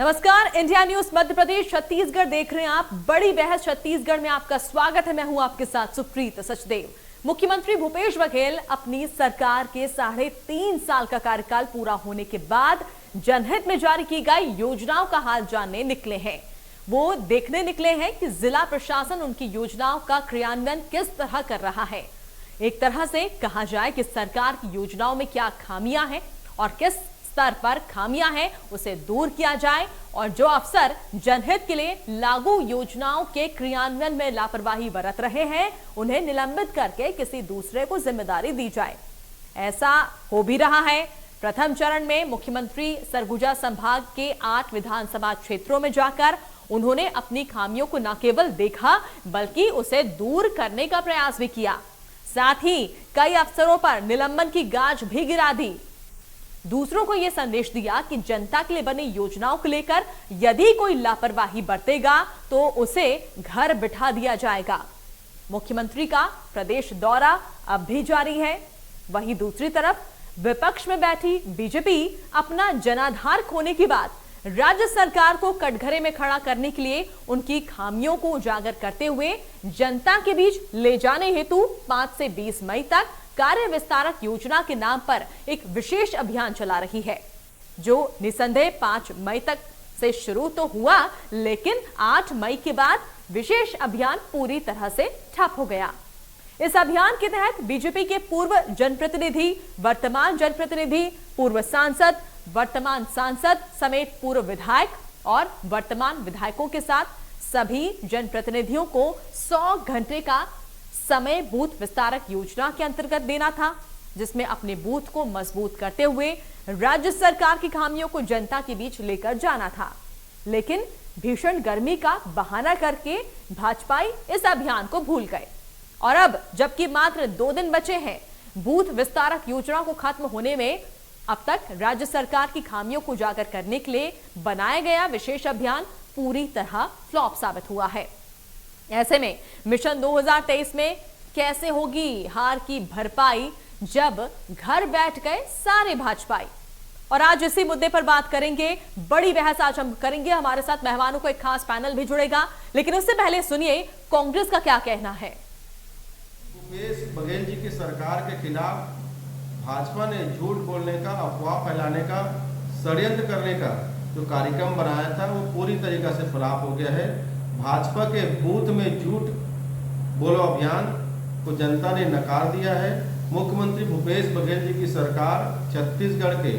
नमस्कार, India news Madhya Pradesh Chhattisgarh देख रहे हैं आप। बड़ी बहस छत्तीसगढ़ में आपका स्वागत है। मैं हूं आपके साथ सुप्रीत सचदेव। मुख्यमंत्री भूपेश बघेल अपनी सरकार के 3.5 साल का कार्यकाल पूरा होने के बाद जनहित में जारी की गई योजनाओं का हाल जानने निकले हैं। वो देखने निकले हैं कि जिला प्रशासन उनकी योजनाओं का क्रियान्वयन किस तरह कर रहा है। एक तरह से कहा जाए कि सरकार की योजनाओं में क्या खामियां हैं और किस स्तर पर खामियां हैं उसे दूर किया जाए, और जो अफसर जनहित के लिए लागू योजनाओं के क्रियान्वयन में लापरवाही बरत रहे हैं उन्हें निलंबित करके किसी दूसरे को जिम्मेदारी दी जाए। ऐसा हो भी रहा है। प्रथम चरण में मुख्यमंत्री सरगुजा संभाग के 8 विधानसभा क्षेत्रों में जाकर उन्होंने अपनी खामियों को न केवल देखा बल्कि उसे दूर करने का प्रयास भी किया। साथ ही कई अफसरों पर निलंबन की गाज भी गिरा दी। दूसरों को यह संदेश दिया कि जनता के लिए बनी योजनाओं को लेकर यदि कोई लापरवाही बरतेगा तो उसे घर बिठा दिया जाएगा। मुख्यमंत्री का प्रदेश दौरा अब भी जारी है। वहीं दूसरी तरफ विपक्ष में बैठी बीजेपी अपना जनाधार खोने की बात राज्य सरकार को कटघरे में खड़ा करने के लिए उनकी खामियों को उजागर करते हुए जनता के बीच ले जाने हेतु 5 से 20 मई तक कार्य विस्तारक योजना के नाम पर एक विशेष अभियान चला रही है, जो निसंदेह 5 मई तक से शुरू तो हुआ, लेकिन 8 मई के बाद विशेष अभियान पूरी तरह से ठप हो गया। इस अभियान के तहत बीजेपी के पूर्व जनप्रतिनिधि, वर्तमान जनप्रतिनिधि, पूर्व सांसद, वर्तमान सांसद समेत पूर्व विधायक और वर्तमान विधायकों के साथ सभी जनप्रतिनिधियों को 100 घंटे का समय बूथ विस्तारक योजना के अंतर्गत देना था, जिसमें अपने बूथ को मजबूत करते हुए राज्य सरकार की खामियों को जनता के बीच लेकर जाना था। लेकिन भीषण गर्मी का बहाना करके भाजपाई इस अभियान को भूल गए और अब जबकि मात्र 2 दिन बचे हैं बूथ विस्तारक योजना को खत्म होने में, अब तक राज्य सरकार की खामियों को उजागर करने के लिए बनाया गया विशेष अभियान पूरी तरह फ्लॉप साबित हुआ है। ऐसे में मिशन 2023 में कैसे होगी हार की भरपाई जब घर बैठ गए सारे भाजपाई। और आज इसी मुद्दे पर बात करेंगे। बड़ी बहस आज हम करेंगे। हमारे साथ मेहमानों को एक खास पैनल भी जुड़ेगा, लेकिन उससे पहले सुनिए कांग्रेस का क्या कहना है। भूपेश बघेल जी की सरकार के खिलाफ भाजपा ने झूठ बोलने का, अफवाह फैलाने का, षड्यंत्र करने का जो कार्यक्रम बनाया था वो पूरी तरीके से फ्लॉप हो गया है। भाजपा के बूथ में झूठ बोलो अभियान को जनता ने नकार दिया है। मुख्यमंत्री भूपेश बघेल जी की सरकार छत्तीसगढ़ के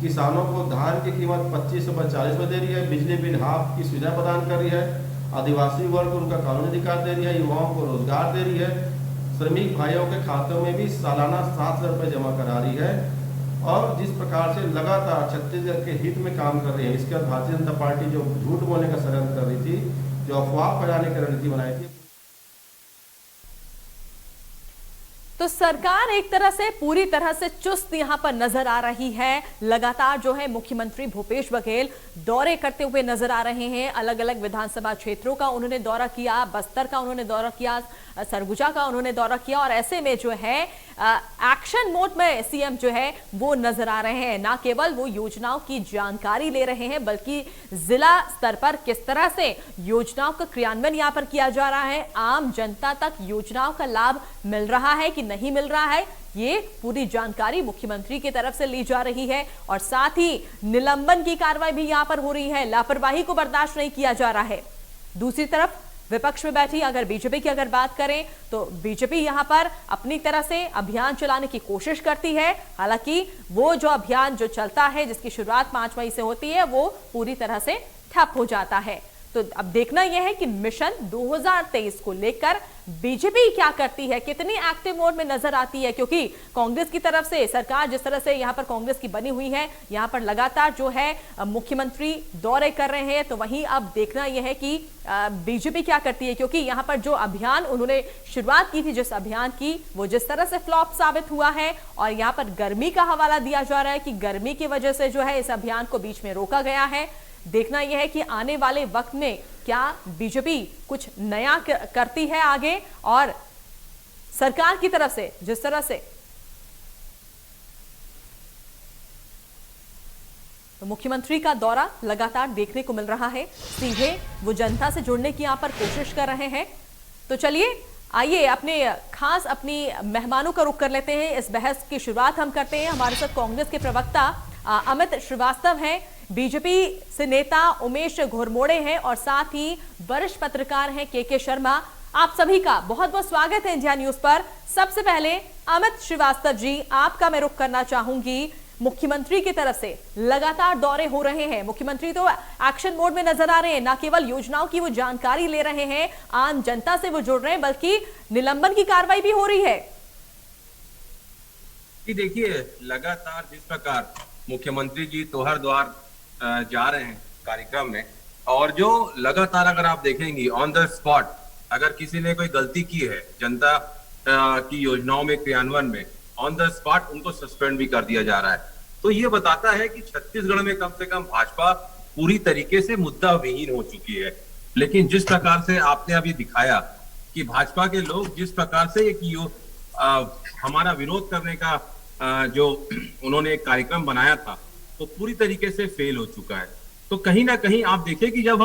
किसानों को धान की कीमत 25 से 40 में दे रही है, बिजली बिल हाफ की सुविधा प्रदान कर रही है, आदिवासी वर्ग को उनका कानूनी अधिकार दे रही है, युवाओं को रोजगार दे रही है, श्रमिक भाइयों के खातों में भी सालाना 700 रुपये जमा करा रही है और जिस प्रकार से लगातार छत्तीसगढ़ के हित में काम कर रही है। इसके बाद भारतीय जनता पार्टी जो झूठ बोलने का षड्यंत्र कर रही थी, जो अफवाह फैलाने की रणनीति बनाई थी, तो सरकार एक तरह से पूरी तरह से चुस्त यहां पर नजर आ रही है। लगातार जो है मुख्यमंत्री भूपेश बघेल दौरे करते हुए नजर आ रहे हैं। अलग अलग विधानसभा क्षेत्रों का उन्होंने दौरा किया, बस्तर का उन्होंने दौरा किया, सरगुजा का उन्होंने दौरा किया और ऐसे में जो है एक्शन मोड में सीएम जो है वो नजर आ रहे हैं। ना केवल वो योजनाओं की जानकारी ले रहे हैं बल्कि जिला स्तर पर किस तरह से योजनाओं का क्रियान्वयन यहां पर किया जा रहा है, आम जनता तक योजनाओं का लाभ मिल रहा है कि नहीं मिल रहा है, ये पूरी जानकारी मुख्यमंत्री की तरफ से ली जा रही है। और साथ ही निलंबन की कार्रवाई भी यहां पर हो रही है। लापरवाही को बर्दाश्त नहीं किया जा रहा है। दूसरी तरफ विपक्ष में बैठी अगर बीजेपी की अगर बात करें तो बीजेपी यहां पर अपनी तरह से अभियान चलाने की कोशिश करती है। हालांकि वो जो अभियान जो चलता है, जिसकी शुरुआत 5 मई से होती है, वो पूरी तरह से ठप हो जाता है। तो अब देखना यह है कि मिशन 2023 को लेकर बीजेपी क्या करती है, कितनी एक्टिव मोड में नजर आती है, क्योंकि कांग्रेस की तरफ से सरकार जिस तरह से यहां पर कांग्रेस की बनी हुई है, यहां पर लगातार जो है मुख्यमंत्री दौरे कर रहे हैं, तो वहीं अब देखना यह है कि बीजेपी क्या करती है, क्योंकि यहां पर जो अभियान उन्होंने शुरुआत की थी, जिस अभियान की, वो जिस तरह से फ्लॉप साबित हुआ है और यहां पर गर्मी का हवाला दिया जा रहा है कि गर्मी की वजह से जो है इस अभियान को बीच में रोका गया है। देखना यह है कि आने वाले वक्त में क्या बीजेपी कुछ नया करती है आगे, और सरकार की तरफ से जिस तरह से तो मुख्यमंत्री का दौरा लगातार देखने को मिल रहा है, सीधे वो जनता से जुड़ने की यहाँ पर कोशिश कर रहे हैं। तो चलिए आइए अपनी मेहमानों का रुख कर लेते हैं। इस बहस की शुरुआत हम करते हैं। हमारे साथ कांग्रेस के प्रवक्ता अमित श्रीवास्तव हैं, बीजेपी से नेता उमेश घोरमोड़े हैं और साथ ही वरिष्ठ पत्रकार हैं के शर्मा। आप सभी का बहुत बहुत स्वागत है इंडिया न्यूज पर। सबसे पहले अमित श्रीवास्तव जी, आपका मैं रुख करना चाहूंगी। मुख्यमंत्री की तरफ से लगातार दौरे हो रहे हैं, मुख्यमंत्री तो एक्शन मोड में नजर आ रहे हैं, न केवल योजनाओं की वो जानकारी ले रहे हैं, आम जनता से वो जुड़ रहे हैं, बल्कि निलंबन की कार्रवाई भी हो रही है। देखिए, लगातार जिस प्रकार मुख्यमंत्री जी तोहर द्वार जा रहे हैं कार्यक्रम में, और जो लगातार अगर आप देखेंगी ऑन द स्पॉट अगर किसी ने कोई गलती की है जनता की योजनाओं में क्रियान्वयन में, ऑन द स्पॉट उनको सस्पेंड भी कर दिया जा रहा है। तो ये बताता है कि छत्तीसगढ़ में कम से कम भाजपा पूरी तरीके से मुद्दा विहीन हो चुकी है। लेकिन जिस प्रकार से आपने अभी दिखाया कि भाजपा के लोग जिस प्रकार से हमारा विरोध करने का जो उन्होंने एक कार्यक्रम बनाया था, तो पूरी तरीके से फेल हो चुका है। तो कहीं ना कहीं आप देखिए कि जब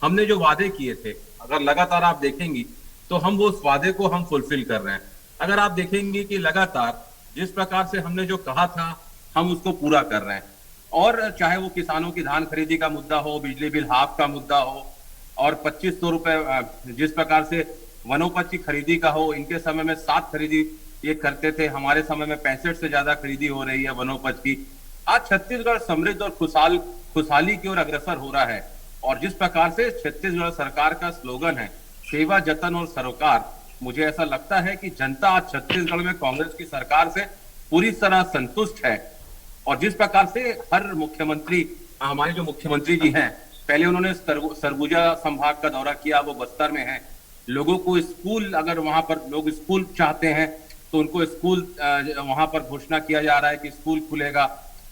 हमने जो वादे किए थे, अगर लगातार आप देखेंगी तो हम वो उस वादे को हम फुलफिल कर रहे हैं। अगर आप देखेंगे कि लगातार जिस प्रकार से हमने जो कहा था हम उसको पूरा कर रहे हैं, और चाहे वो किसानों की धान खरीदी का मुद्दा हो, बिजली बिल हाफ का मुद्दा हो, और 2500 रुपए जिस प्रकार से वनोपज की खरीदी का हो, इनके समय में 7 खरीदी ये करते थे, हमारे समय में 65 से ज्यादा खरीदी हो रही है वनोपज की। आज छत्तीसगढ़ समृद्ध और खुशहाली की ओर अग्रसर हो रहा है। और जिस प्रकार से छत्तीसगढ़ सरकार का स्लोगन है सेवा जतन और सरोकार, मुझे ऐसा लगता है कि जनता आज छत्तीसगढ़ में कांग्रेस की सरकार से पूरी तरह संतुष्ट है। और जिस प्रकार से हर मुख्यमंत्री, हमारे जो मुख्यमंत्री जी हैं, पहले उन्होंने सरगुजा संभाग का दौरा किया, वो बस्तर में है। लोगों को स्कूल, अगर वहां पर लोग स्कूल चाहते हैं तो उनको स्कूल वहां पर घोषणा किया जा रहा है कि स्कूल खुलेगा।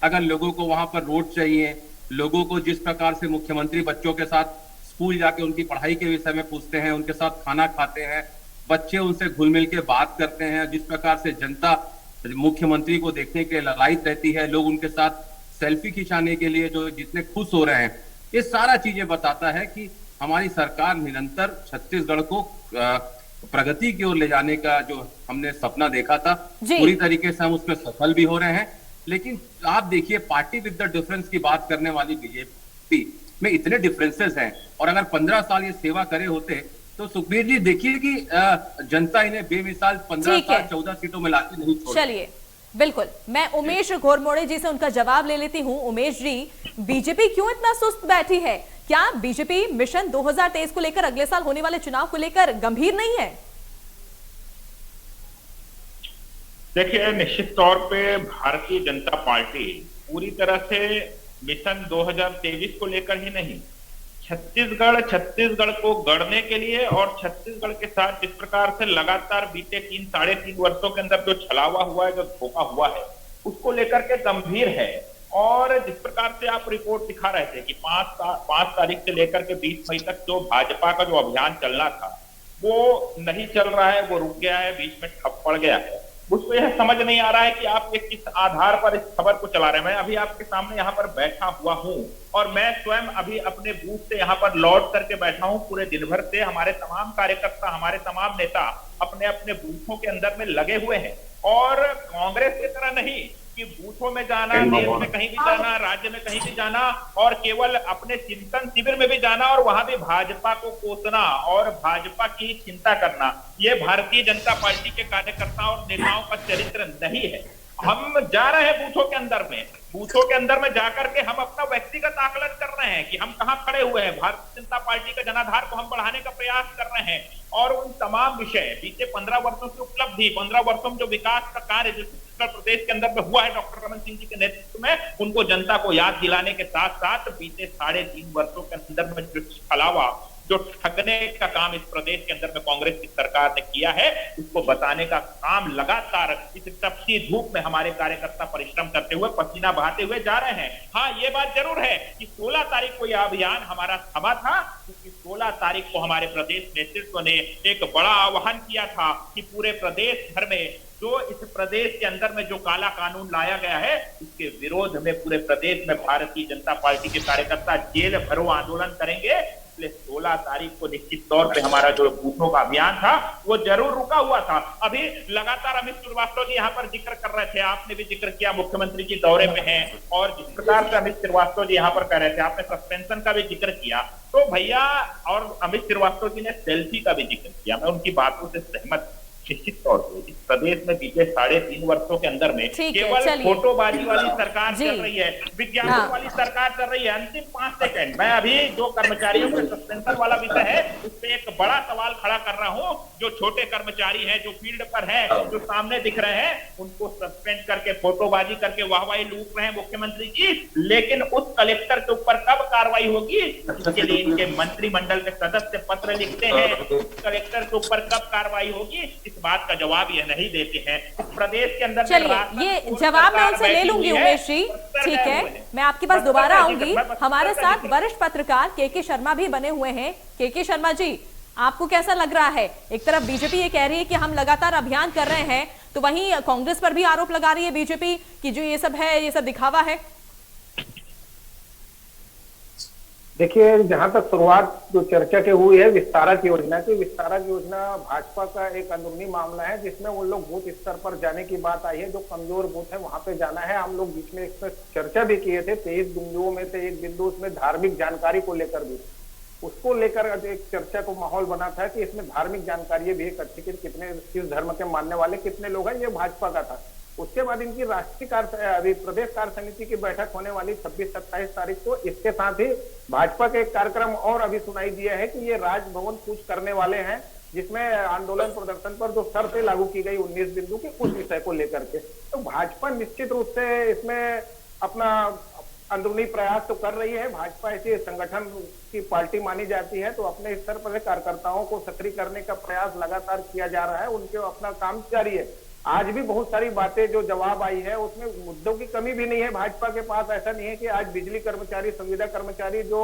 अगर लोगों को वहां पर रोड चाहिए, लोगों को जिस प्रकार से मुख्यमंत्री बच्चों के साथ स्कूल जाके उनकी पढ़ाई के विषय में पूछते हैं, उनके साथ खाना खाते हैं, बच्चे उनसे घुल मिल के बात करते हैं, जिस प्रकार से जनता मुख्यमंत्री को देखने के लिए ललायित रहती है, लोग उनके साथ सेल्फी खिंचाने के लिए जो जितने खुश हो रहे हैं, ये सारा चीजें बताता है कि हमारी सरकार निरंतर छत्तीसगढ़ को प्रगति की ओर ले जाने का जो हमने सपना देखा था, पूरी तरीके से हम उसमें सफल भी हो रहे हैं। लेकिन आप देखिए, पार्टी विद द डिफरेंस की बात करने वाली बीजेपी में इतने डिफरेंसेस हैं, और अगर 15 साल ये सेवा करे होते तो सुखबीर जी देखिए कि जनता इन्हें बेमिसाल 15 साल 14 सीटों में लाके नहीं छोड़। चलिए, बिल्कुल, मैं उमेश घोरमोड़े जी से उनका जवाब ले लेती हूँ। उमेश जी, बीजेपी क्यों इतना सुस्त बैठी है? क्या बीजेपी मिशन 2023 को लेकर, अगले साल होने वाले चुनाव को लेकर गंभीर नहीं है? देखिए, निश्चित तौर पे भारतीय जनता पार्टी पूरी तरह से मिशन 2023 को लेकर ही नहीं, छत्तीसगढ़ को गढ़ने के लिए और छत्तीसगढ़ के साथ जिस प्रकार से लगातार बीते 3-3.5 वर्षों के अंदर जो छलावा हुआ है, जो धोखा हुआ है, उसको लेकर के गंभीर है। और जिस प्रकार से आप रिपोर्ट दिखा रहे थे कि 5 तारीख से लेकर के 20 मई तक जो भाजपा का जो अभियान चलना था वो नहीं चल रहा है, वो रुक गया है, बीच में ठप पड़ गया है। मुझको यह समझ नहीं आ रहा है कि आप ये किस आधार पर इस खबर को चला रहे हैं। मैं अभी आपके सामने यहाँ पर बैठा हुआ हूँ और मैं स्वयं अभी अपने बूथ से यहाँ पर लौट करके बैठा हूँ। पूरे दिन भर से हमारे तमाम कार्यकर्ता, हमारे तमाम नेता अपने अपने बूथों के अंदर में लगे हुए हैं, और कांग्रेस की तरह नहीं कि बूथों में जाना, देश में कहीं भी जाना, राज्य में कहीं भी जाना, और केवल अपने चिंतन शिविर में भी जाना और वहां भी भाजपा को कोसना और भाजपा की चिंता करना, ये भारतीय जनता पार्टी के कार्यकर्ताओं और नेताओं का चरित्र नहीं है। हम जा रहे हैं बूथों के अंदर में जाकर के हम अपना व्यक्तिगत आकलन कर रहे हैं कि हम कहां खड़े हुए हैं। भारतीय जनता पार्टी का जनाधार को हम बढ़ाने का प्रयास कर रहे हैं, और उन तमाम विषय, बीते 15 वर्षों की उपलब्धि, 15 वर्षों में जो विकास का कार्य जो उत्तर प्रदेश के अंदर में हुआ है डॉक्टर रमन सिंह जी के नेतृत्व में, उनको जनता को याद दिलाने के साथ साथ बीते 3.5 वर्षों के अंदर में जो छलावा, जो ठगने का काम इस प्रदेश के अंदर में कांग्रेस की सरकार ने किया है, उसको बताने का काम लगातार इस तपती धूप में हमारे कार्यकर्ता परिश्रम करते हुए, पसीना बहाते हुए जा रहे हैं। हाँ, ये बात जरूर है कि 16 तारीख को यह अभियान हमारा थमा था, क्योंकि 16 तारीख को हमारे प्रदेश नेतृत्व ने एक बड़ा आह्वान किया था कि पूरे प्रदेश भर में जो इस प्रदेश के अंदर में जो काला कानून लाया गया है, इसके विरोध में पूरे प्रदेश में भारतीय जनता पार्टी के कार्यकर्ता जेल भरो आंदोलन करेंगे। इसलिए 16 तारीख को निश्चित तौर पे हमारा जो बूथों का अभियान था वो जरूर रुका हुआ था। अभी लगातार अमित श्रीवास्तव जी यहाँ पर जिक्र कर रहे थे, आपने भी जिक्र किया, मुख्यमंत्री जी दौरे में हैं, और जिस प्रकार से अमित श्रीवास्तव जी यहाँ पर कह रहे थे, आपने सस्पेंशन का भी जिक्र किया, तो भैया, और अमित श्रीवास्तव जी ने सेल्फी का भी जिक्र किया। मैं उनकी बातों से सहमत, निश्चित तौर पर इस प्रदेश में बीते 3.5 वर्षों के अंदर में केवल फोटोबाजी वाली सरकार चल रही है, विज्ञापन वाली सरकार चल रही है। अंतिम 5 सेकंड, मैं अभी जो कर्मचारियों के सस्पेंशन वाला विषय है उस पर एक बड़ा सवाल खड़ा कर रहा हूं। जो छोटे कर्मचारी हैं, जो फील्ड पर हैं, जो सामने दिख रहे हैं, उनको सस्पेंड करके फोटोबाजी करके वाहवाही लूट रहे हैं मुख्यमंत्री जी, लेकिन उस कलेक्टर के ऊपर कब कार्रवाई होगी, इसके लिए इनके मंत्रिमंडल के सदस्य पत्र लिखते हैं। कलेक्टर के ऊपर कब कार्रवाई होगी, इस बात का जवाब ये नहीं देते हैं। प्रदेश के अंदर चलिए, ये जवाब मैं उनसे ले लूंगी उमेश जी, ठीक है, मैं आपके पास दोबारा आऊंगी। हमारे साथ वरिष्ठ पत्रकार के शर्मा भी बने हुए हैं। के शर्मा जी, आपको कैसा लग रहा है? एक तरफ बीजेपी ये कह रही है कि हम लगातार अभियान कर रहे हैं, तो वहीं कांग्रेस पर भी आरोप लगा रही है बीजेपी कि जो ये सब है, ये सब दिखावा है। देखिए, जहां तक शुरुआत जो चर्चा की हुई है विस्तारक योजना की, विस्तारक योजना भाजपा का एक अंदरूनी मामला है, जिसमें वो लोग बूथ स्तर पर जाने की बात आई है। जो कमजोर बूथ है वहां पे जाना है। हम लोग बीच में इस पर चर्चा भी किए थे। 23 बिंदुओं में से एक बिंदु उसमें धार्मिक जानकारी को लेकर भी, उसको लेकर एक चर्चा को माहौल बना था कि इसमें धार्मिक जानकारी भी एक अच्छी, कितने किस धर्म के मानने वाले कितने लोग हैं, ये भाजपा का था। उसके बाद इनकी राष्ट्रीय अभी प्रदेश कार्य समिति की बैठक होने वाली 26-27 तारीख को। इसके साथ ही भाजपा के एक कार्यक्रम और अभी सुनाई दिया है कि ये राजभवन कूच करने वाले हैं, जिसमें आंदोलन प्रदर्शन पर जो शर्तें लागू की गई 19 बिंदु की, उस विषय को लेकर के। तो भाजपा निश्चित रूप से इसमें अपना अंदरूनी प्रयास तो कर रही है। भाजपा ऐसे संगठन की पार्टी मानी जाती है, तो अपने स्तर पर कार्यकर्ताओं को सक्रिय करने का प्रयास लगातार किया जा रहा है। उनके अपना काम जारी है। आज भी बहुत सारी बातें जो जवाब आई है उसमें मुद्दों की कमी भी नहीं है भाजपा के पास। ऐसा नहीं है कि आज बिजली कर्मचारी, संविदा कर्मचारी जो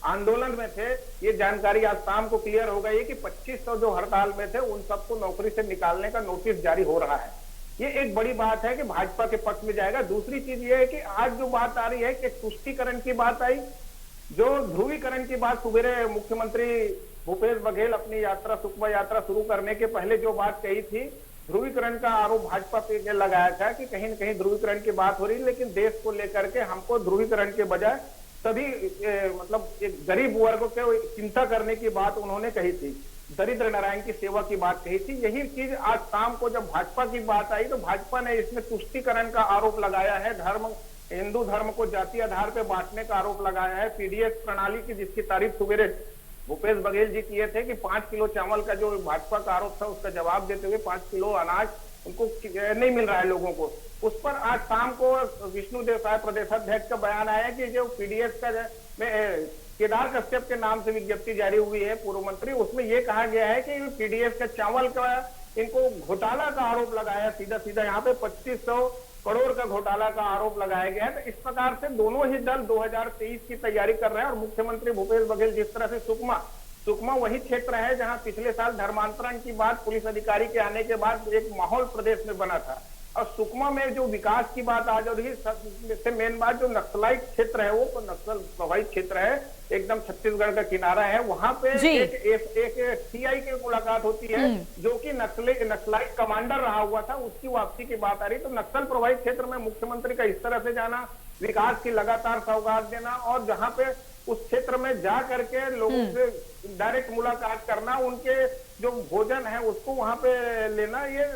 आंदोलन में थे, ये जानकारी आज शाम को क्लियर हो गई है कि 2500 जो हड़ताल में थे उन सबको नौकरी से निकालने का नोटिस जारी हो रहा है। ये एक बड़ी बात है कि भाजपा के पक्ष में जाएगा। दूसरी चीज ये है कि आज जो बात आ रही है कि तुष्टीकरण की बात आई, जो ध्रुवीकरण की बात सुबह मुख्यमंत्री भूपेश बघेल अपनी यात्रा, सुकमा यात्रा शुरू करने के पहले जो बात कही थी, ध्रुवीकरण का आरोप भाजपा पे लगाया था कि कहीं न कहीं ध्रुवीकरण की बात हो रही है, लेकिन देश को लेकर के हमको ध्रुवीकरण के बजाय सभी मतलब एक गरीब वर्ग को चिंता करने की बात उन्होंने कही थी। दरिद्र नारायण की सेवा की बात कही थी। यही चीज आज शाम को जब भाजपा की बात आई तो भाजपा ने इसमें तुष्टीकरण का आरोप लगाया है। हिंदू धर्म को जाति आधार पर बांटने का आरोप लगाया है। पीडीएस प्रणाली की जिसकी तारीफ सवेरे भूपेश बघेल जी किए थे कि 5 किलो चावल का जो भाजपा का आरोप था उसका जवाब देते हुए 5 किलो अनाज उनको नहीं मिल रहा है लोगों को, उस पर आज शाम को विष्णु देसाई प्रदेशाध्यक्ष का बयान आया कि जो पीडीएस का केदार कश्यप के नाम से विज्ञप्ति जारी हुई है पूर्व मंत्री, उसमें यह कहा गया है कि पीडीएस का चावल का इनको घोटाला का आरोप लगाया, सीधा सीधा यहाँ पे 2500 करोड़ का घोटाला का आरोप लगाया गया है। तो इस प्रकार से दोनों ही दल 2023 की तैयारी कर रहे हैं। और मुख्यमंत्री भूपेश बघेल जिस तरह से सुकमा वही क्षेत्र है जहां पिछले साल धर्मांतरण की बात पुलिस अधिकारी के आने के बाद एक माहौल प्रदेश में बना था, और सुकमा में जो विकास की बात आ रही है, मेन बात जो नक्सलाइट क्षेत्र है, वो नक्सल प्रभावित क्षेत्र है, एकदम छत्तीसगढ़ का किनारा है, वहां पे एक सीआई की मुलाकात होती है जो कि नक्सलाइट कमांडर रहा हुआ था, उसकी वापसी की बात आ रही। तो नक्सल प्रभावित क्षेत्र में मुख्यमंत्री का इस तरह से जाना, विकास की लगातार सौगात देना, और जहां पे उस क्षेत्र में जा करके लोगों से डायरेक्ट मुलाकात करना, उनके जो भोजन है उसको वहां पे लेना, ये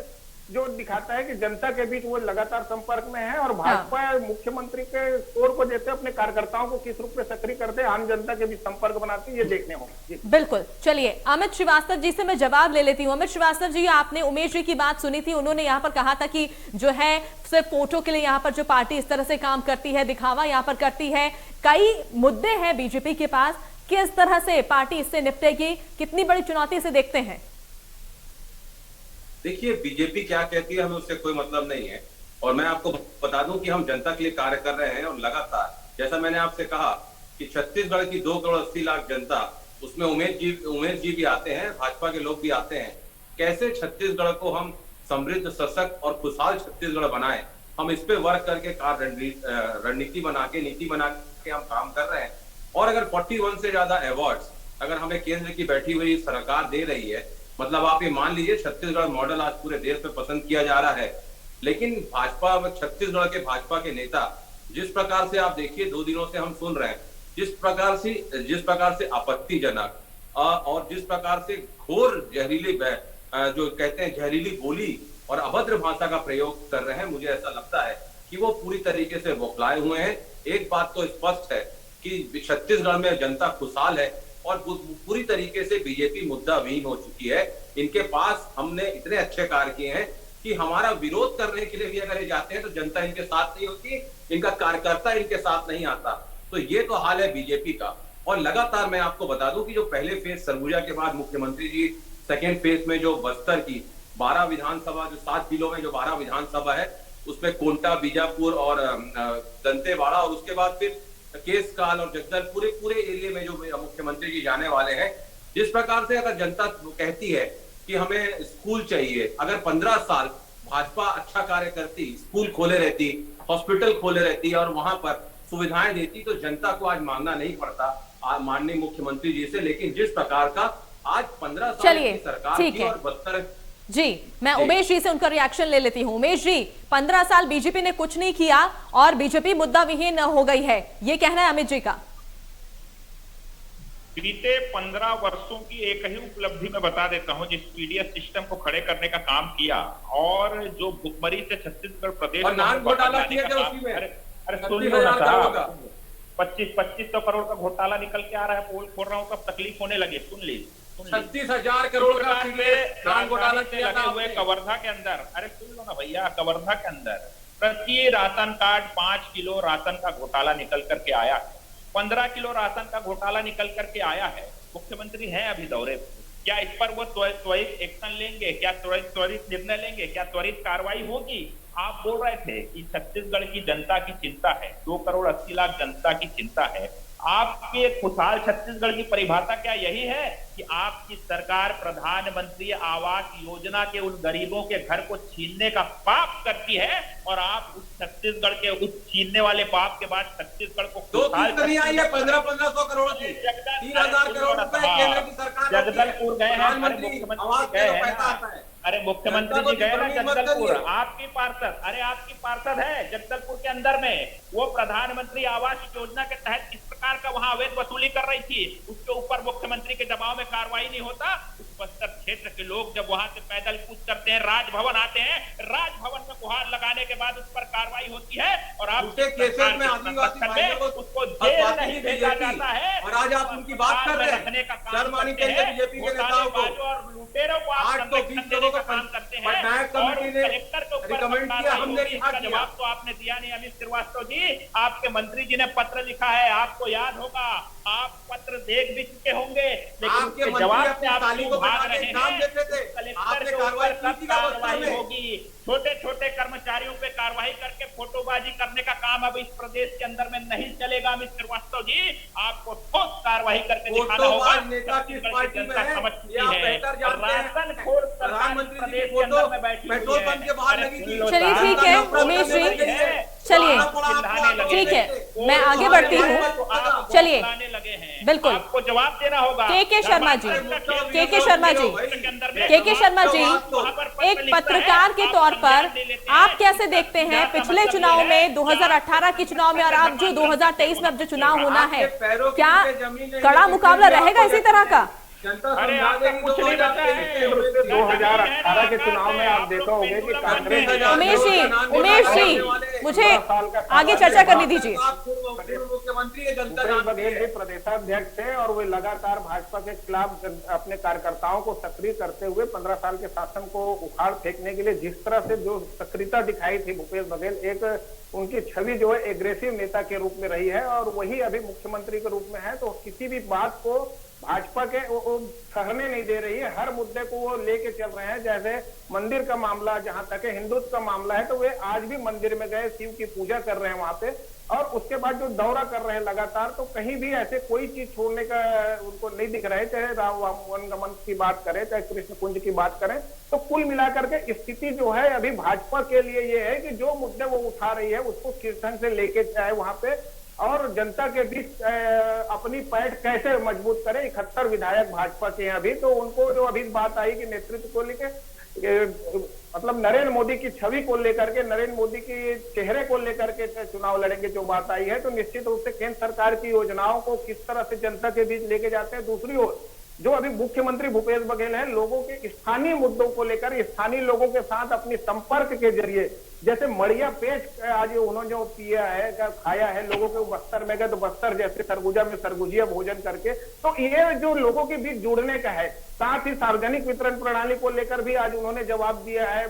जो दिखाता है कि जनता के बीच वो लगातार संपर्क में है। और भाजपा मुख्यमंत्री के तौर को देते अपने कार्यकर्ताओं को किस रूप में सक्रिय करते, आम जनता के बीच संपर्क बनाती, ये देखने होगा। बिल्कुल। चलिए, अमित श्रीवास्तव जी से मैं जवाब ले लेती हूँ। अमित श्रीवास्तव जी, आपने उमेश जी की बात सुनी थी, उन्होंने यहाँ पर कहा था कि जो है सिर्फ फोटो के लिए यहाँ पर जो पार्टी इस तरह से काम करती है, दिखावा यहाँ पर करती है। कई मुद्दे हैं बीजेपी के पास, किस तरह से पार्टी इससे निपटेगी, कितनी बड़ी चुनौती से देखते हैं? देखिए, बीजेपी क्या कहती है हमें उससे कोई मतलब नहीं है, और मैं आपको बता दूं कि हम जनता के लिए कार्य कर रहे हैं। और लगातार, जैसा मैंने आपसे कहा कि छत्तीसगढ़ की 2 करोड़ 80 लाख जनता, उसमें उमेश जी भी आते हैं, भाजपा के लोग भी आते हैं। कैसे छत्तीसगढ़ को हम समृद्ध, सशक्त और खुशहाल छत्तीसगढ़ बनाए, हम इस पे वर्क करके रणनीति बना के, नीति बना के हम काम कर रहे हैं। और अगर 41 से ज्यादा अवार्ड्स अगर हमें केंद्र की बैठी हुई सरकार दे रही है, मतलब आप ये मान लीजिए छत्तीसगढ़ मॉडल आज पूरे देश में पसंद किया जा रहा है। लेकिन भाजपा, छत्तीसगढ़ के भाजपा के नेता जिस प्रकार से आप देखिए 2 दिनों से हम सुन रहे हैं, जिस प्रकार से आपत्तिजनक और जिस प्रकार से घोर जहरीली जो कहते हैं जहरीली बोली और अभद्र भाषा का प्रयोग कर रहे हैं, मुझे ऐसा लगता है कि वो पूरी तरीके से बौखलाए हुए हैं। एक बात तो स्पष्ट है कि छत्तीसगढ़ में जनता खुशहाल है और पूरी तरीके से बीजेपी मुद्दा विहीन हो चुकी है। इनके पास हमने इतने अच्छे कार्य किए हैं कि हमारा विरोध करने के लिए भी अगर ये जाते हैं तो जनता इनके साथ नहीं होती, इनका कार्यकर्ता इनके साथ नहीं आता। तो ये तो हाल है बीजेपी का। और लगातार मैं आपको बता दूं कि जो पहले फेज सरगुजा के बाद मुख्यमंत्री जी सेकेंड फेज में जो बस्तर की 12 विधानसभा, जो 7 जिलों में जो 12 विधानसभा है, उसमें कोंटा, बीजापुर और दंतेवाड़ा और उसके बाद फिर केसकाल और जगदलपुर, पूरे एरिया में जो मुख्यमंत्री जी जाने वाले हैं, जिस प्रकार से अगर जनता कहती है कि हमें स्कूल चाहिए, अगर 15 साल भाजपा अच्छा कार्य करती, स्कूल खोले रहती, हॉस्पिटल खोले रहती और वहां पर सुविधाएं देती, तो जनता को आज मांगना नहीं पड़ता माननीय मुख्यमंत्री जी से। लेकिन जिस प्रकार का आज 15 साल की सरकार की और बस्तर जी, मैं उमेश जी से उनका रिएक्शन ले लेती हूं। उमेश जी, 15 साल बीजेपी ने कुछ नहीं किया और बीजेपी मुद्दा विहीन हो गई है, ये कहना है अमित जी का। बीते 15 वर्षों की एक ही उपलब्धि में बता देता हूं, जिस पीडीएस सिस्टम को खड़े करने का काम किया और जो भुखमरी से छत्तीसगढ़ प्रदेश और नान घोटाला किया था उसी में। अरे सुन लो ना साहब, 2500 करोड़ का घोटाला निकल के आ रहा है, पोल खोल रहा हूं तब तकलीफ होने लगे। सुन लीजिए, 36,000 करोड़ का नान घोटाला किया था हुए कवर्धा के अंदर। अरे सुन लो ना भैया, कवर्धा के अंदर प्रति राशन कार्ड 5 किलो राशन का घोटाला निकल करके आया है, 15 किलो राशन का घोटाला निकल करके आया है। मुख्यमंत्री हैं अभी दौरे पे, क्या इस पर वो त्वरित एक्शन लेंगे? क्या त्वरित निर्णय लेंगे? क्या त्वरित कार्रवाई होगी? आप बोल रहे थे कि छत्तीसगढ़ की जनता की चिंता है, 2 करोड़ 80 लाख जनता की चिंता है। आपके खुशहाल छत्तीसगढ़ की परिभाषा क्या यही है कि आपकी सरकार प्रधानमंत्री आवास योजना के उन गरीबों के घर को छीनने का पाप करती है और आप उस छत्तीसगढ़ के उस छीनने वाले पाप के बाद छत्तीसगढ़ को नहीं आई है 1500 करोड़ की, 3000 करोड़ रुपए केंद्र की सरकार, जगदलपुर गए हैं, मुख्यमंत्री गए हैं, अरे मुख्यमंत्री जी गए ना जगदलपुर, आपकी पार्षद, अरे आपकी पार्षद है जगदलपुर के अंदर में, वो प्रधानमंत्री आवास योजना के तहत किस प्रकार का वहां अवैध वसूली कर रही थी, उसके ऊपर मुख्यमंत्री के दबाव में कार्रवाई नहीं होता। उस बस्तर क्षेत्र के लोग जब वहां से पैदल कूच करते हैं, राजभवन आते हैं, राजभवन में गुहार लगाने के बाद उस पर कार्रवाई होती है और आप उसको जेल नहीं भेजा जाता है और आज आप उनकी बात कर रहे हैं, रखने का काम शर्म आनी करते चाहिए हैं, बीजेपी के नेताओं को। और लुटेरों को आप संरक्षण देने का काम करते हैं और कलेक्टर के ऊपर जवाब तो आपने दिया नहीं। अमित श्रीवास्तव जी, आपके मंत्री जी ने पत्र लिखा है, आपको याद होगा, आप पत्र देख भी चुके होंगे, लेकिन उसके जवाब से आप क्यों भाग रहे हैं? कलेक्टर के ऊपर कब कार्रवाई होगी? छोटे छोटे कर्मचारियों पे कार्रवाई करके फोटोबाजी करने का काम अब इस प्रदेश के अंदर में नहीं चलेगा। अमित श्रीवास्तव जी, आपको ठोस कार्रवाई करके दिखाना होगा। जनता समझ चुकी है, राशन खोर सरकार प्रदेश के अंदर में बैठी हुई है। चलिए ठीक है उमेश जी, चलिए ठीक है, मैं आगे बढ़ती हूँ। चलिए बिल्कुल, आपको जवाब देना होगा। के शर्मा जी, के शर्मा जी, के शर्मा जी, एक पत्रकार के तौर पर आप कैसे देखते हैं पिछले चुनाव में, 2018 के चुनाव में और आप जो 2023 में अब जो चुनाव होना है, क्या कड़ा मुकाबला रहेगा इसी तरह का? अरे आपका कुछ नहीं बचा है। 2018 के चुनाव में आप देखा होगा कि कांग्रेस, उमेश जी मुझे आगे चर्चा करनी दीजिए। भूपेश बघेल भी प्रदेशाध्यक्ष थे और वे लगातार भाजपा के खिलाफ अपने कार्यकर्ताओं को सक्रिय करते हुए 15 साल के शासन को उखाड़ फेंकने के लिए जिस तरह से जो सक्रियता दिखाई थी भूपेश बघेल, एक उनकी छवि जो है एग्रेसिव नेता के रूप में रही है और वही अभी मुख्यमंत्री के रूप में है। तो किसी भी बात को भाजपा के वो सहने नहीं दे रही है, हर मुद्दे को वो लेके चल रहे हैं। जैसे मंदिर का मामला, जहां तक है हिंदुत्व का मामला है, तो वे आज भी मंदिर में गए, शिव की पूजा कर रहे हैं वहां पे, और उसके बाद जो दौरा कर रहे हैं लगातार, तो कहीं भी ऐसे कोई चीज छोड़ने का उनको नहीं दिख रहा है। चाहे राम वनगमन की बात करें, चाहे कृष्ण कुंज की बात करें, तो कुल मिलाकर के स्थिति जो है अभी भाजपा के लिए ये है कि जो मुद्दे वो उठा रही है उसको किस ढंग से लेके जाए वहां पे, और जनता के बीच अपनी पैठ कैसे मजबूत करे। 71 विधायक भाजपा के हैं अभी, तो उनको जो अभी बात आई कि नेतृत्व को लेकर मतलब नरेंद्र मोदी की छवि को लेकर के, नरेंद्र मोदी के चेहरे को लेकर के चुनाव लड़ेंगे जो बात आई है, तो निश्चित रूप से केंद्र सरकार की योजनाओं को किस तरह से जनता के बीच लेके जाते हैं। दूसरी ओर जो अभी मुख्यमंत्री भूपेश बघेल हैं, लोगों के स्थानीय मुद्दों को लेकर स्थानीय लोगों के साथ अपनी संपर्क के जरिए, जैसे मड़िया पेच आज उन्होंने जो पिया है, खाया है, लोगों के बस्तर में गए तो बस्तर जैसे सरगुजा में सरगुजिया भोजन करके, तो ये जो लोगों के बीच जुड़ने का है। साथ ही सार्वजनिक वितरण प्रणाली को लेकर भी आज उन्होंने जवाब दिया है,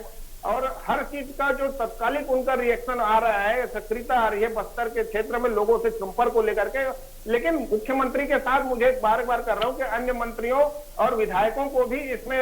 और हर चीज का जो तत्कालिक उनका रिएक्शन आ रहा है, सक्रियता आ रही है बस्तर के क्षेत्र में लोगों से संपर्क को लेकर के। लेकिन मुख्यमंत्री के साथ मुझे बार बार कर रहा हूं कि अन्य मंत्रियों और विधायकों को भी इसमें,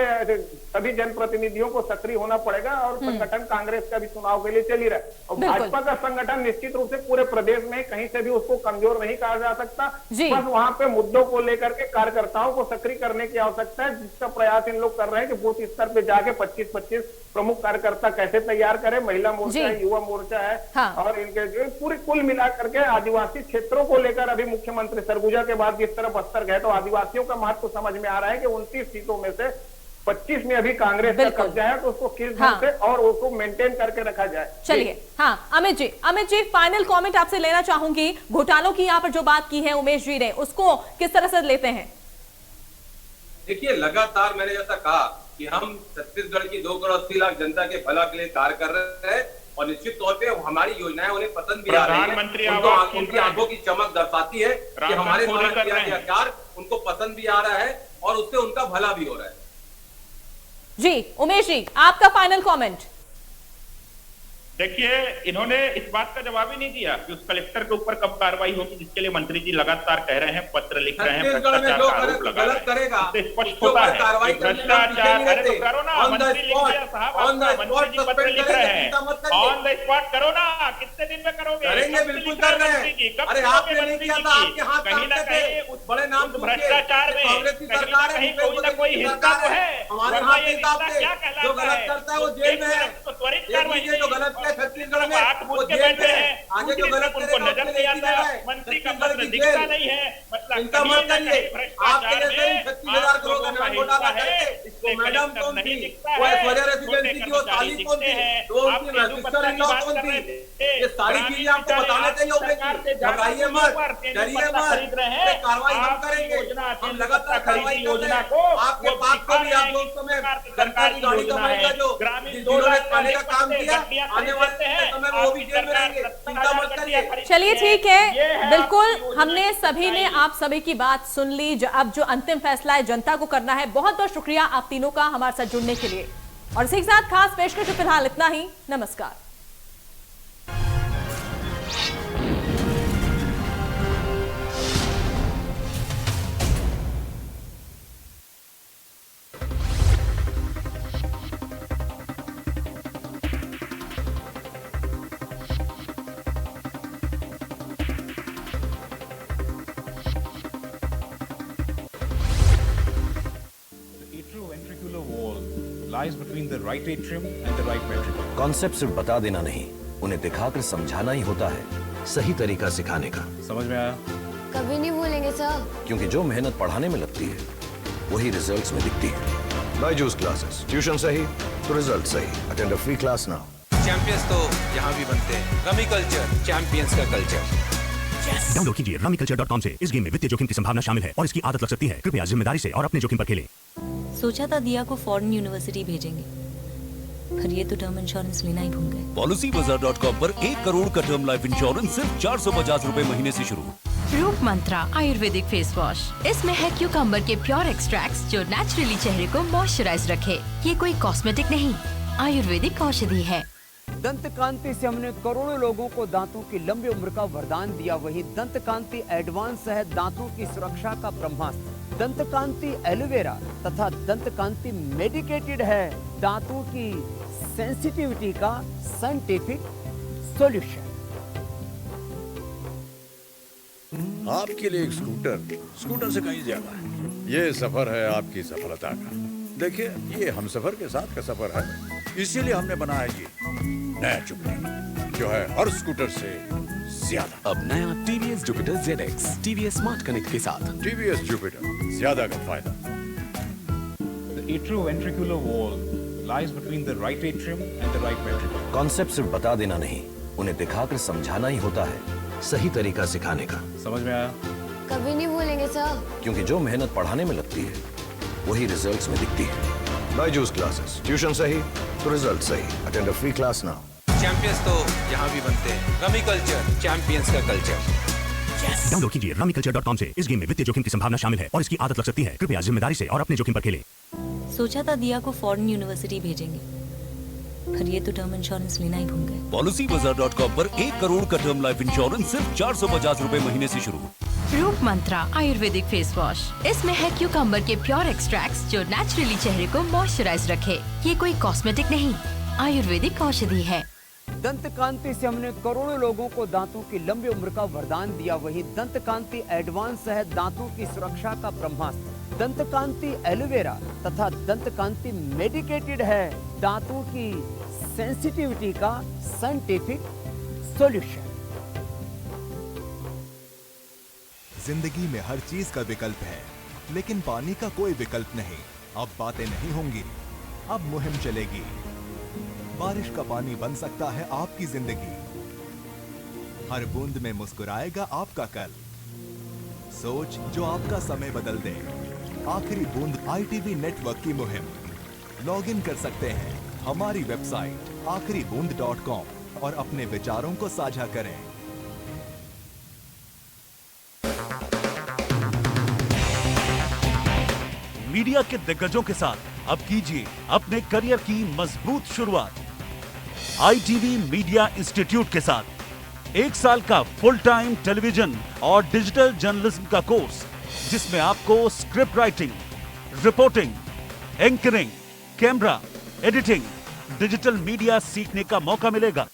सभी जनप्रतिनिधियों को सक्रिय होना पड़ेगा, और संगठन कांग्रेस का भी चुनाव के लिए चल ही रहा है, और भाजपा का संगठन निश्चित रूप से पूरे प्रदेश में कहीं से भी उसको कमजोर नहीं कहा जा सकता। बस वहां पे मुद्दों को लेकर के कार्यकर्ताओं को सक्रिय करने की आवश्यकता है, जिसका प्रयास इन लोग कर रहे हैं कि बूथ स्तर पे जाके 25-25 प्रमुख कार्यकर्ता कैसे तैयार करें। महिला मोर्चा है, युवा मोर्चा है, और इनके जो पूरी कुल मिलाकर के आदिवासी क्षेत्रों को लेकर अभी मुख्यमंत्री सरगुजा के बाद जिस तरह बस्तर गए, तो आदिवासियों का महत्व समझ में आ रहा है कि 29 सीटों में से 25 में अभी कांग्रेस का कब्जा है, तो उसको किस ढंग से और उसको मेंटेन करके रखा जाए। चलिए, हाँ अमित जी फाइनल कमेंट आपसे लेना चाहूंगी। घोटालों की यहाँ पर जो बात की है उमेश जी ने, उसको किस तरह से लेते हैं? देखिए, लगातार मैंने जैसा कहा कि हम छत्तीसगढ़ की 2 करोड़ 80 लाख जनता के भला के लिए कार्य कर रहे हैं, और निश्चित तौर पे हमारी योजनाएं उन्हें पसंद भी आ रही है, उनकी आंखों की चमक दर्शाती है कि हमारे द्वारा किया गया कार्य उनको पसंद भी आ रहा है और उससे उनका भला भी हो रहा है। जी उमेश जी, आपका फाइनल कमेंट। देखिए, इन्होंने इस बात का जवाब ही नहीं दिया कि उस कलेक्टर के ऊपर कब कार्रवाई होगी, जिसके लिए मंत्री जी लगातार कह रहे हैं, पत्र लिख रहे हैं, भ्रष्टाचार का आरोप लगा रहे हैं। स्पष्ट होता है भ्रष्टाचार। अरे तो करो ना, मंत्री लिख दिया साहब, मंत्री जी पत्र लिख रहे हैं, ऑन द स्पॉट करो ना। कितने दिन में करोगे? करेंगे, बिल्कुल कर रहे हैं। अरे आपने नहीं किया था, आपके हाथ कहीं ना कहीं उस बड़े नाम भ्रष्टाचार में कहीं कोई ना कोई हिस्सा तो है। हमारे हाथ के हिसाब से जो गलत करता है वो जेल में है, तो त्वरित कार्रवाई जो गलत छत्तीसगढ़ में वो जेल में है। आगे जो गलत उनको नजर नहीं आता, मंत्री का पत्र दिखता नहीं है, मतलब चिंता मत करिए। आपके जैसे 36,000 करोड़ का नाम घोटाला करके तो मैडम कौन थी, वो ऐश्वर्या रेसिडेंसी की वो साली कौन थी, तो उनकी सिस्टर इन लॉ कौन थी, ये सारी चीजें आपको बताने चाहिए। घबराइए मत, डरिए मत, कार्रवाई हम करेंगे, हम लगातार कार्रवाई योजना को आपके बात को भी आप दोस्तों में जनता की गाड़ी का जो जिन्होंने खाने का काम किया, आने वाले समय में वो भी जेल में रहेंगे, चिंता मत करिए। चलिए ठीक है, बिल्कुल हमने सभी ने आप सभी की बात सुन ली। अब जो अंतिम फैसला है जनता को करना है। बहुत बहुत शुक्रिया आप तीनों का हमारे साथ जुड़ने के लिए, और इसी के साथ खास पेशकश फिलहाल इतना ही। नमस्कार। Atrioventricular wall lies between the right atrium and the right ventricle. Concept सिर्फ बता देना नहीं, उन्हें दिखाकर समझाना ही होता है सही तरीका सिखाने का। समझ में आया? कभी नहीं भूलेंगे सर। क्योंकि जो मेहनत पढ़ाने में लगती है वही रिजल्ट्स में दिखती है। बायजूस क्लासेस, ट्यूशन सही तो रिजल्ट सही। Attend a free class now. Champions तो यहाँ भी बनते हैं। रमी कल्चर, चैंपियंस का कल्चर। डाउनलोड कीजिए rummyculture.com से। इस गेम में वित्तीय जोखिम की संभावना शामिल है और इसकी आदत लग सकती है। कृपया जिम्मेदारी से और अपने जोखिम पर खेलें। सोचा था दिया को फॉरेन यूनिवर्सिटी भेजेंगे, पर ये तो टर्म इंश्योरेंस लेना ही भूल गए। पॉलिसीबाजार.com पर 1 करोड़ का टर्म लाइफ इंश्योरेंस सिर्फ 450 रुपए महीने से शुरू। रूप मंत्रा आयुर्वेदिक फेस वॉश, इसमें है क्यूकम्बर के प्योर एक्सट्रैक्ट्स जो नेचुरली चेहरे को मॉइस्चराइज रखे। ये कोई कॉस्मेटिक नहीं, आयुर्वेदिक औषधि है। दंत कांति से हमने करोड़ों लोगों को दांतों की लंबी उम्र का वरदान दिया। वही दंत कांति एडवांस है दांतों की सुरक्षा का ब्रह्मास्त्र। दंत कांति एलोवेरा तथा दंत कांति मेडिकेटेड है दांतों की सेंसिटिविटी का साइंटिफिक सॉल्यूशन। आपके लिए एक स्कूटर से कहीं ज्यादा है। ये सफर है आपकी सफलता का। देखिए, ये हमसफर के साथ का सफर है, इसीलिए हमने बनाया ये नया जुपिटर, जो है हर स्कूटर से ज्यादा। अब नया TVS Jupiter ZX TVS smart connect के साथ। TVS Jupiter, ज्यादा का फायदा। The atrioventricular wall lies between the right atrium and the right ventricle. Concept सिर्फ बता देना नहीं, उन्हें दिखाकर समझाना ही होता है सही तरीका सिखाने का। समझ में आया? कभी नहीं भूलेंगे सर। क्योंकि जो मेहनत पढ़ाने में लगती है वही रिजल्ट्स में दिखती है। बायजूस क्लासेस, ट्यूशन सही तो रिजल्ट सही। Attend a free class now. Champions तो यहाँ भी बनते हैं। रमी कल्चर, चैंपियंस का कल्चर। डाउनलोड कीजिए rummyculture.com से। इस गेम में वित्तीय जोखिम की संभावना शामिल है और इसकी आदत लग सकती है। कृपया जिम्मेदारी से और अपने जोखिम पर खेलें। सोचा था दिया को फॉरेन यूनिवर्सिटी भेजेंगे, पर ये तो टर्म इंश्योरेंस लेना ही भूल गए। Policybazaar.com पर 1 करोड़ का टर्म लाइफ इंश्योरेंस सिर्फ 450 रुपए महीने से शुरू। रूप मंत्रा आयुर्वेदिक फेस वॉश। इसमें है क्यूकम्बर के प्योर एक्सट्रैक्ट्स जो नेचुरली चेहरे को मॉइस्चराइज रखे। ये कोई कॉस्मेटिक नहीं, आयुर्वेदिक औषधि है। दंत कांति से हमने करोड़ों लोगों को दांतों की लंबी उम्र का वरदान दिया, वही दंत कांति एडवांस है दांतों की सुरक्षा का ब्रह्मास्त्र। दंत कांति एलोवेरा तथा दंत कांति मेडिकेटेड है दांतों की सेंसिटिविटी का साइंटिफिक सॉल्यूशन। जिंदगी में हर चीज का विकल्प है, लेकिन पानी का कोई विकल्प नहीं। अब बातें नहीं होंगी, अब मुहिम चलेगी। बारिश का पानी बन सकता है आपकी जिंदगी। हर बूंद में मुस्कुराएगा आपका कल। सोच जो आपका समय बदल दे। आखिरी बूंद ITV नेटवर्क की मुहिम। लॉग इन कर सकते हैं हमारी वेबसाइट आखिरीबूंद.com और अपने विचारों को साझा करें। मीडिया के दिग्गजों के साथ अब कीजिए अपने करियर की मजबूत शुरुआत। ITV मीडिया इंस्टीट्यूट के साथ 1 साल का फुल टाइम टेलीविजन और डिजिटल जर्नलिज्म का कोर्स, जिसमें आपको script writing, reporting, anchoring, camera, editing, digital media सीखने का मौका मिलेगा।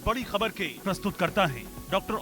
बड़ी खबर के प्रस्तुत करता है डॉक्टर और